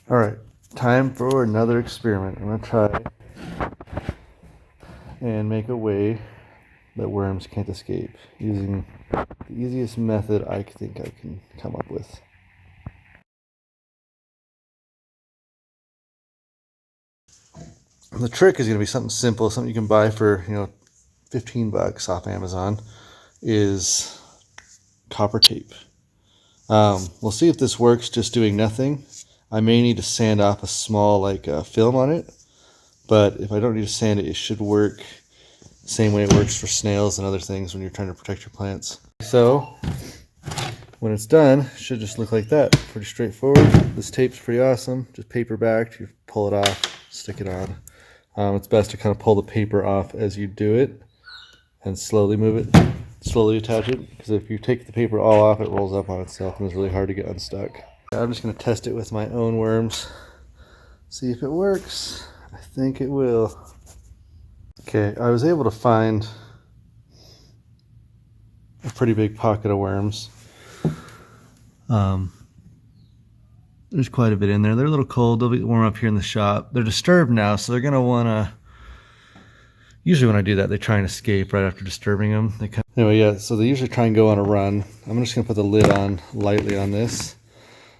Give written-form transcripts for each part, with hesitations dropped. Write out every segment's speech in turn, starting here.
All right, time for another experiment. I'm gonna try and make a way that worms can't escape using the easiest method I think I can come up with. And the trick is gonna be something simple, something you can buy for, 15 bucks off Amazon, is copper tape. We'll see if this works just doing nothing. I may need to sand off a small film on it, but if I don't need to sand it, it should work the same way it works for snails and other things when you're trying to protect your plants. So when it's done, it should just look like that. Pretty straightforward. This tape's pretty awesome. Just paper backed. You pull it off, stick it on. It's best to kind of pull the paper off as you do it and slowly move it, slowly attach it, because if you take the paper all off, it rolls up on itself and it's really hard to get unstuck. I'm just going to test it with my own worms, see if it works. I think it will. Okay, I was able to find a pretty big pocket of worms. There's quite a bit in there. They're a little cold. They'll be warm up here in the shop. They're disturbed now, so they're going to want to... Usually when I do that, they try and escape right after disturbing them. Anyway, yeah, so they usually try and go on a run. I'm just going to put the lid on lightly on this,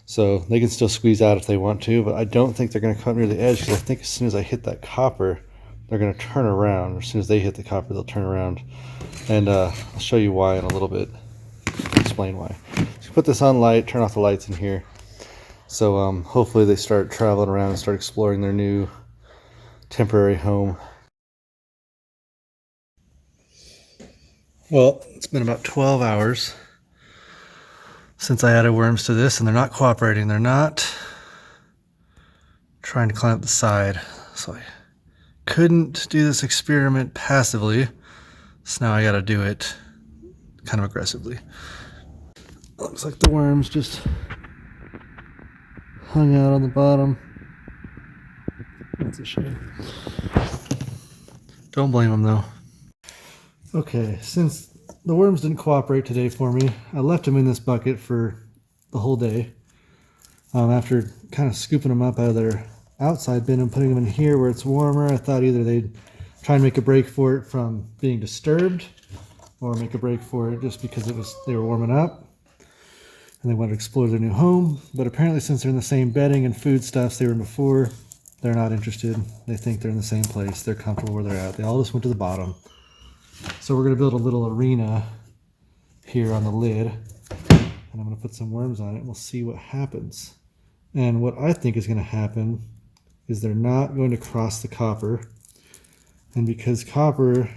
so they can still squeeze out if they want to, but I don't think they're going to come near the edge, because I think as soon as I hit that copper, they're going to turn around. As soon as they hit the copper, they'll turn around. And I'll show you why in a little bit. Explain why. So put this on light, turn off the lights in here. So hopefully they start traveling around and start exploring their new temporary home. Well, it's been about 12 hours since I added worms to this, and they're not cooperating. They're not trying to climb up the side. So I couldn't do this experiment passively, so now I gotta do it kind of aggressively. Looks like the worms just hung out on the bottom. That's a shame. Don't blame them though. Okay, since the worms didn't cooperate today for me, I left them in this bucket for the whole day. After kind of scooping them up out of their outside bin and putting them in here where it's warmer, I thought either they'd try and make a break for it from being disturbed, or make a break for it just because they were warming up and they wanted to explore their new home. But apparently, since they're in the same bedding and foodstuffs they were in before, they're not interested. They think they're in the same place. They're comfortable where they're at. They all just went to the bottom. So we're going to build a little arena here on the lid, and I'm going to put some worms on it and we'll see what happens. And what I think is going to happen is they're not going to cross the copper. And because copper,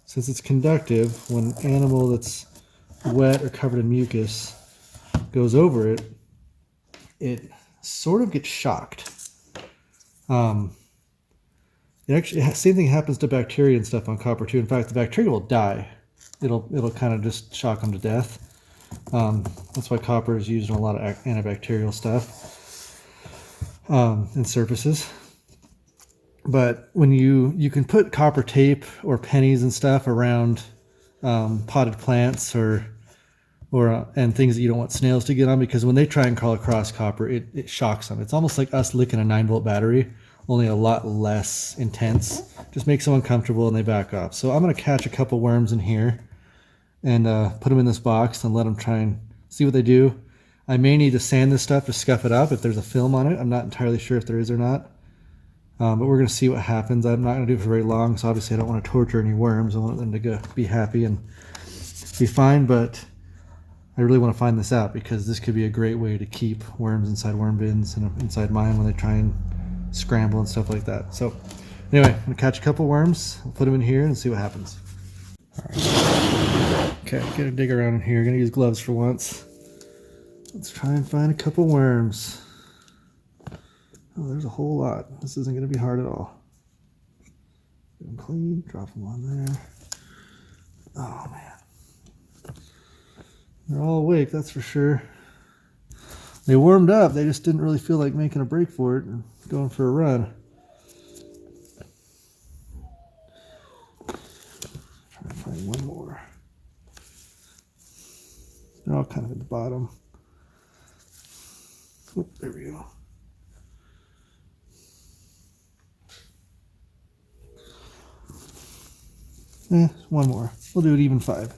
since it's conductive, when an animal that's wet or covered in mucus goes over it, it sort of gets shocked. It actually, same thing happens to bacteria and stuff on copper too. In fact, the bacteria will die. It'll kind of just shock them to death. That's why copper is used in a lot of antibacterial stuff and surfaces. But when you can put copper tape or pennies and stuff around potted plants or and things that you don't want snails to get on, because when they try and crawl across copper, it shocks them. It's almost like us licking a 9-volt battery, only a lot less intense. Just makes them uncomfortable and they back off. So I'm going to catch a couple worms in here and put them in this box and let them try and see what they do. I may need to sand this stuff to scuff it up if there's a film on it. I'm not entirely sure if there is or not. But we're going to see what happens. I'm not going to do it for very long, so obviously I don't want to torture any worms. I want them to be happy and be fine, but I really want to find this out, because this could be a great way to keep worms inside worm bins and inside mine when they try and scramble and stuff like that. So anyway, I'm going to catch a couple worms, I'll put them in here and see what happens. All right. Okay, gonna dig around in here. Gonna use gloves for once. Let's try and find a couple worms. Oh, there's a whole lot. This isn't gonna be hard at all. Get them clean, drop them on there. Oh man. They're all awake, that's for sure. They warmed up, they just didn't really feel like making a break for it and going for a run. Try to find one more. They're all kind of at the bottom. Oh, there we go. One more. We'll do it even 5.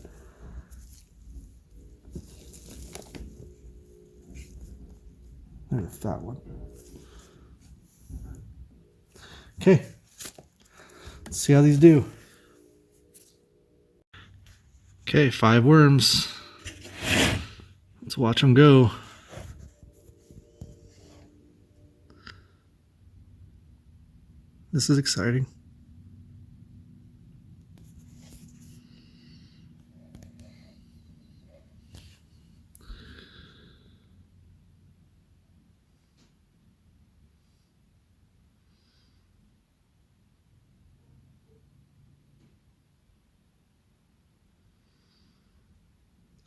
There's a fat one. Okay. Let's see how these do. Okay, 5 worms. Let's watch them go. This is exciting.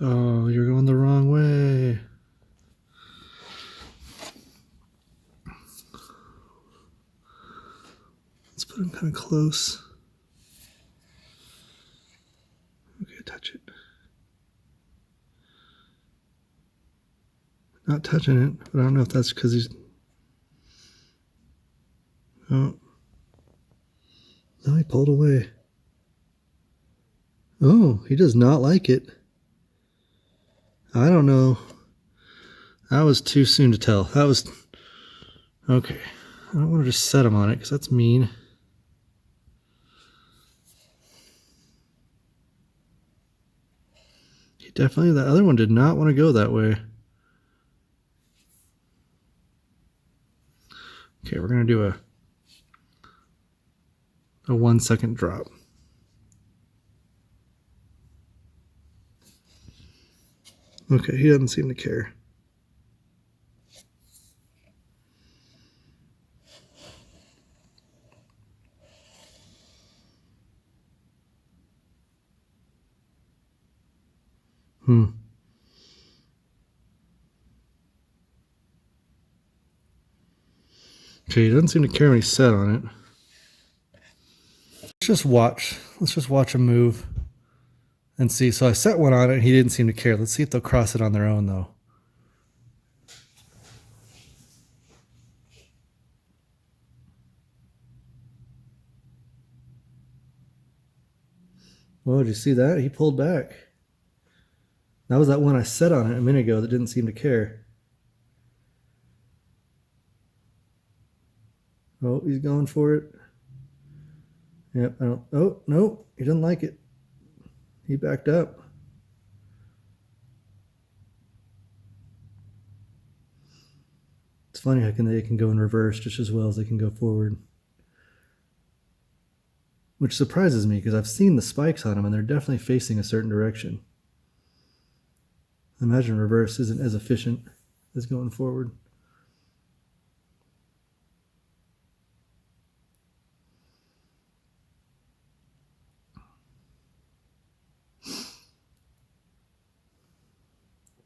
Oh, you're going the wrong way. Let's put them kind of close. Okay, touch it. Not touching it, but I don't know if that's because he's... Oh. No, he pulled away. Oh, he does not like it. I don't know. That was too soon to tell. That was... Okay. I don't want to just set him on it because that's mean. He definitely... The other one did not want to go that way. Okay, we're going to do a 1-second drop. Okay, he doesn't seem to care. Okay, he doesn't seem to care when he's set on it. Let's just watch. Let's just watch him move and see. So I set one on it and he didn't seem to care. Let's see if they'll cross it on their own though. Oh, did you see that? He pulled back. That was that one I set on it a minute ago that didn't seem to care. Oh, he's going for it. Yep, I don't... Oh, no, he didn't like it. He backed up. It's funny how they can go in reverse just as well as they can go forward. Which surprises me because I've seen the spikes on them and they're definitely facing a certain direction. I imagine reverse isn't as efficient as going forward.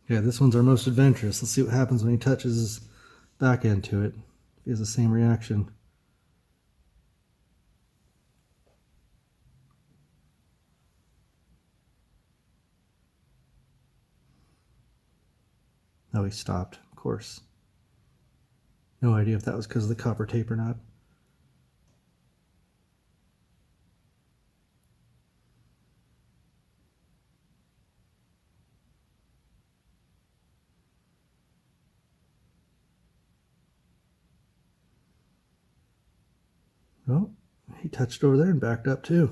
Yeah, this one's our most adventurous. Let's see what happens when he touches his back end to it. If he has the same reaction. Oh, he stopped, of course. No idea if that was because of the copper tape or not. Oh, he touched over there and backed up too.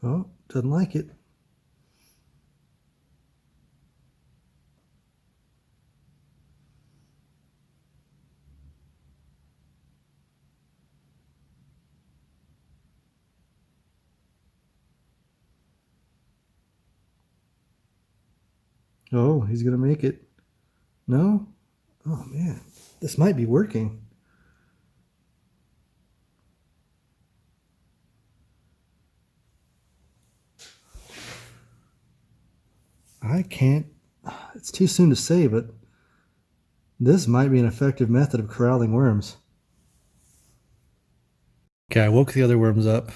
Oh, doesn't like it. Oh, he's going to make it. No? Oh, man. This might be working. I can't... It's too soon to say, but this might be an effective method of corralling worms. Okay, I woke the other worms up.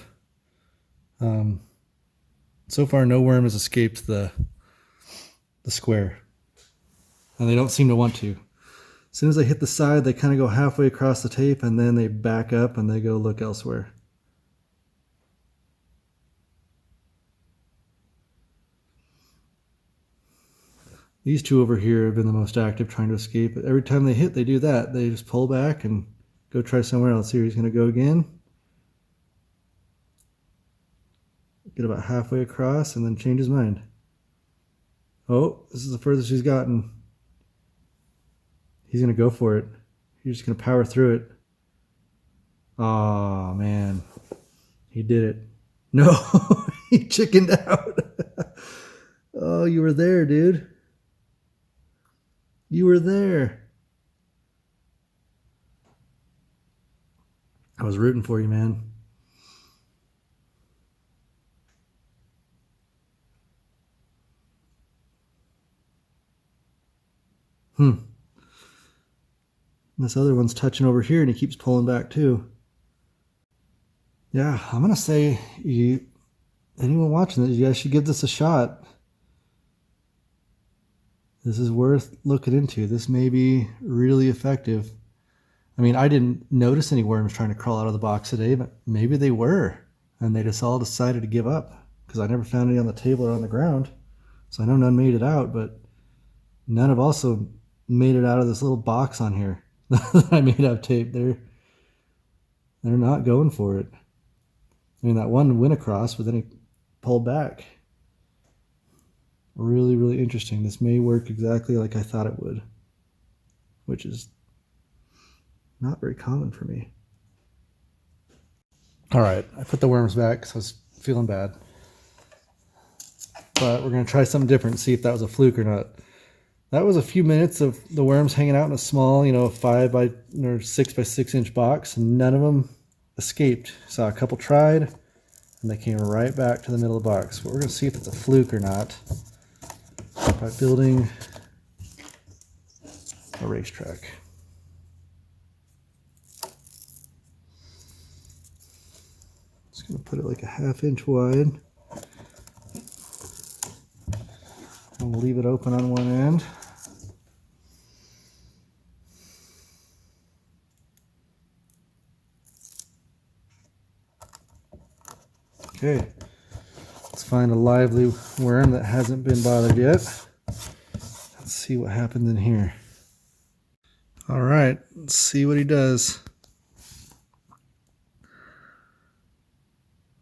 So far, no worm has escaped the the square. And they don't seem to want to. As soon as they hit the side, they kind of go halfway across the tape and then they back up and they go look elsewhere. These two over here have been the most active trying to escape. But every time they hit, they do that. They just pull back and go try somewhere else. Here, he's going to go again. Get about halfway across and then change his mind. Oh, this is the furthest he's gotten. He's going to go for it. He's just going to power through it. Oh, man. He did it. No, he chickened out. Oh, you were there, dude. You were there. I was rooting for you, man. This other one's touching over here and he keeps pulling back too. Yeah, I'm going to say anyone watching this, you guys should give this a shot. This is worth looking into. This may be really effective. I mean, I didn't notice any worms trying to crawl out of the box today, but maybe they were. And they just all decided to give up because I never found any on the table or on the ground. So I know none made it out, but none have also made it out of this little box on here that I made out of tape. They're not going for it. I mean, that one went across, but then he pulled back. Really, really interesting. This may work exactly like I thought it would, which is not very common for me. All right, I put the worms back because I was feeling bad. But we're going to try something different and see if that was a fluke or not. That was a few minutes of the worms hanging out in a small, 5 by or 6 by 6 inch box, and none of them escaped. Saw a couple tried, and they came right back to the middle of the box. But we're going to see if it's a fluke or not by building a racetrack. Just going to put it like a 1/2 inch wide. And we'll leave it open on one end. Okay, let's find a lively worm that hasn't been bothered yet. Let's see what happens in here. All right, let's see what he does. I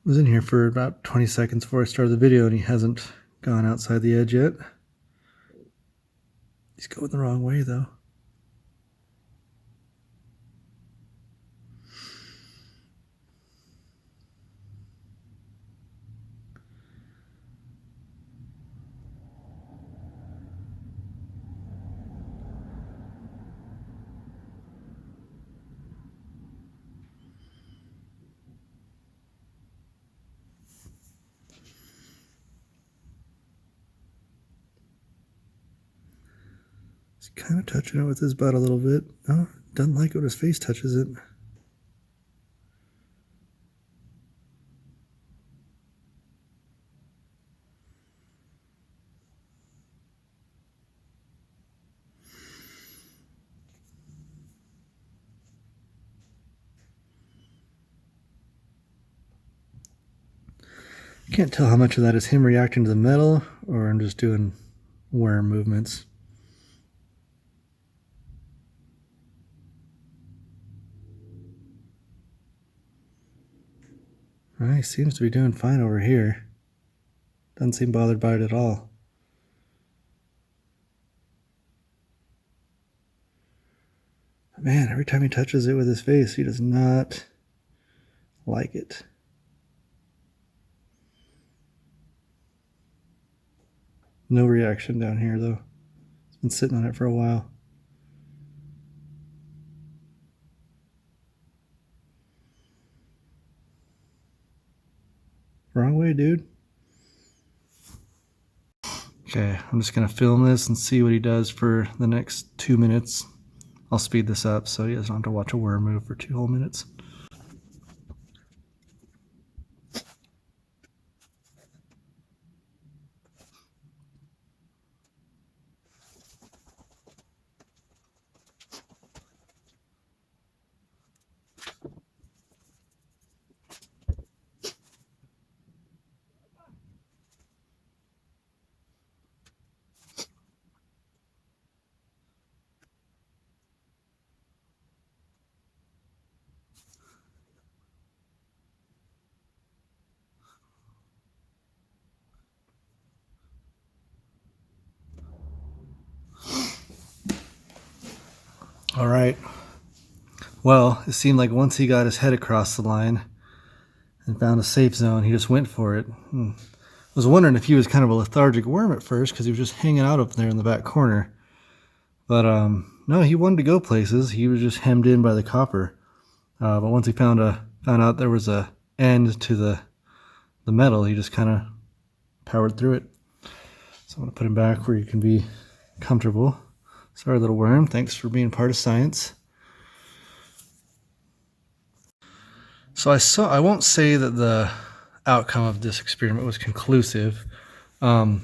was in here for about 20 seconds before I started the video and he hasn't gone outside the edge yet. He's going the wrong way though. He's kind of touching it with his butt a little bit. Oh, doesn't like it when his face touches it. Can't tell how much of that is him reacting to the metal or I'm just doing worm movements. He seems to be doing fine over here. Doesn't seem bothered by it at all. But man, every time he touches it with his face, he does not like it. No reaction down here though. It's been sitting on it for a while. Wrong way, dude. Okay, I'm just going to film this and see what he does for the next 2 minutes. I'll speed this up so he doesn't have to watch a worm move for 2 whole minutes. All right. Well, it seemed like once he got his head across the line and found a safe zone, he just went for it. I was wondering if he was kind of a lethargic worm at first because he was just hanging out up there in the back corner. But no, he wanted to go places. He was just hemmed in by the copper. But once he found out there was a end to the metal, he just kind of powered through it. So I'm going to put him back where you can be comfortable. Sorry, little worm. Thanks for being part of science. So I won't say that the outcome of this experiment was conclusive. It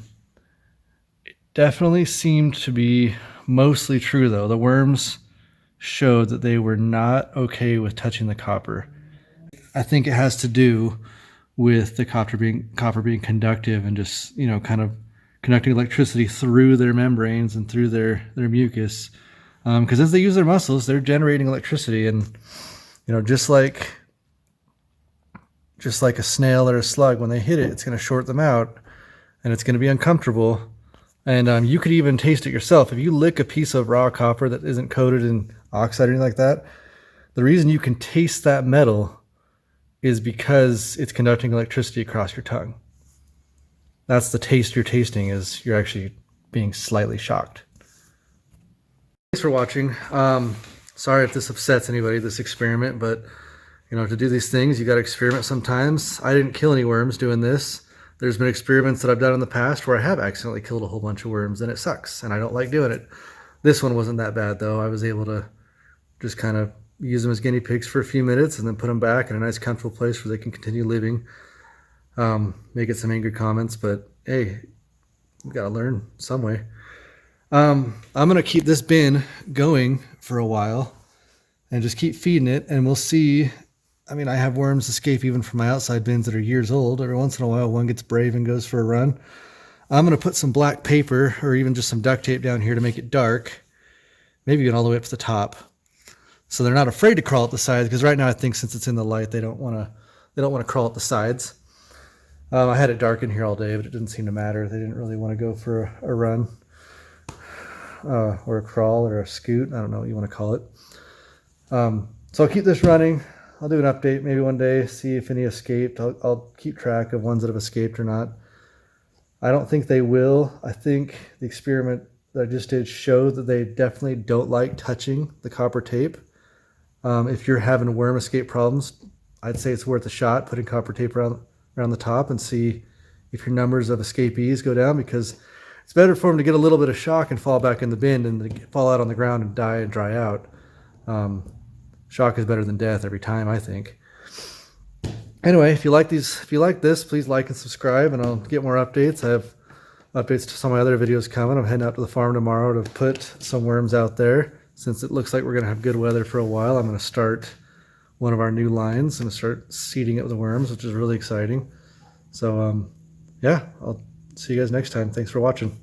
definitely seemed to be mostly true, though. The worms showed that they were not okay with touching the copper. I think it has to do with the copper being conductive and just, kind of conducting electricity through their membranes and through their mucus. Because as they use their muscles, they're generating electricity, and just like a snail or a slug, when they hit it, it's going to short them out, and it's going to be uncomfortable. And you could even taste it yourself. If you lick a piece of raw copper that isn't coated in oxide or anything like that, the reason you can taste that metal is because it's conducting electricity across your tongue. That's the taste you're tasting, is you're actually being slightly shocked. Thanks for watching. Sorry if this upsets anybody, this experiment, but to do these things, you got to experiment sometimes. I didn't kill any worms doing this. There's been experiments that I've done in the past where I have accidentally killed a whole bunch of worms, and it sucks, and I don't like doing it. This one wasn't that bad, though. I was able to just kind of use them as guinea pigs for a few minutes and then put them back in a nice, comfortable place where they can continue living. Make it some angry comments, but hey, we got to learn some way. I'm going to keep this bin going for a while and just keep feeding it, and we'll see. I mean, I have worms escape even from my outside bins that are years old. Every once in a while, one gets brave and goes for a run. I'm going to put some black paper or even just some duct tape down here to make it dark, maybe even all the way up to the top, so they're not afraid to crawl up the sides, because right now I think since it's in the light, they don't want to crawl up the sides. I had it dark in here all day, but it didn't seem to matter. They didn't really want to go for a run or a crawl or a scoot. I don't know what you want to call it. So I'll keep this running. I'll do an update maybe one day, see if any escaped. I'll keep track of ones that have escaped or not. I don't think they will. I think the experiment that I just did showed that they definitely don't like touching the copper tape. If you're having worm escape problems, I'd say it's worth a shot putting copper tape around the top and see if your numbers of escapees go down, because it's better for them to get a little bit of shock and fall back in the bin than to fall out on the ground and die and dry out. Shock is better than death every time, I think. Anyway, if you like this, please like and subscribe, and I'll get more updates. I have updates to some of my other videos coming. I'm heading out to the farm tomorrow to put some worms out there. Since it looks like we're going to have good weather for a while, I'm going to start one of our new lines and start seeding it with the worms, which is really exciting. So, yeah, I'll see you guys next time. Thanks for watching.